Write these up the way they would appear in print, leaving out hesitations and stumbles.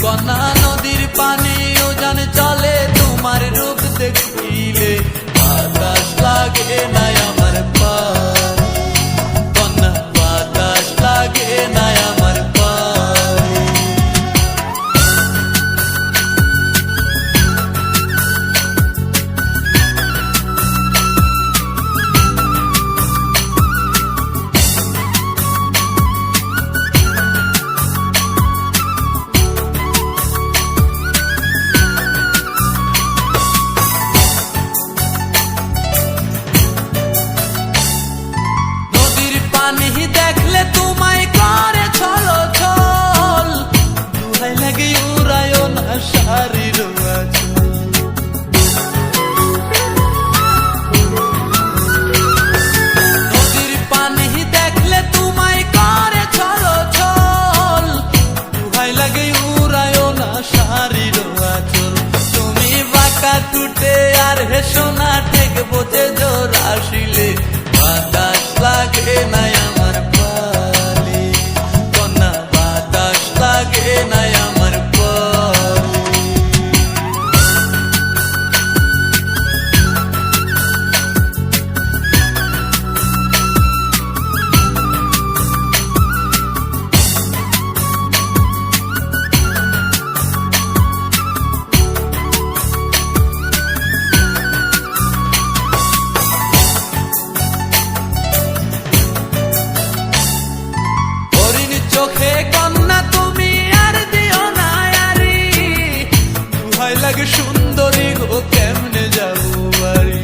কন্যা নদীর পানি উজান চলে তোমার রূপ দেখিলে, বাতাস লাগে না আমার পায়ে, কন্যা বাতাস লাগে না আমার পায়ে। পানি দেখলে তোমায় করে ছলো ছল, দুহাই লাগে উড়ায় না শাড়ির আঁচল। নদীর পানি দেখলে তোমায় করে ছলো ছল, দুহাই লাগে উড়ায় না শাড়ির আঁচল। তুমি বাঁকা টুটে আর হেসো না ঠেক বোঝে জোর আসিলে, বাতাস লাগে না আমার পালে, কন্যা বাতাস লাগে না আমার পালে। চোখে কন্যা তুমি আর দিও না আরি, দুহাই লাগে সুন্দরী গো কেমনে যাবো বাড়ি।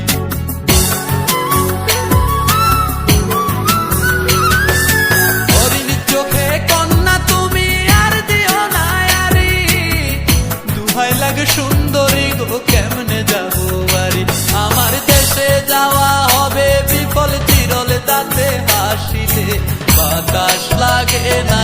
হরিণ চোখে কন্যা তুমি আর দিও না আরি, দুহাই লাগে সুন্দরী গো কেমনে যাবো বাড়ি। আমার দেশে যাওয়া হবে বিফল চিরল তাতে হাসিলে, বাতাস লাগে না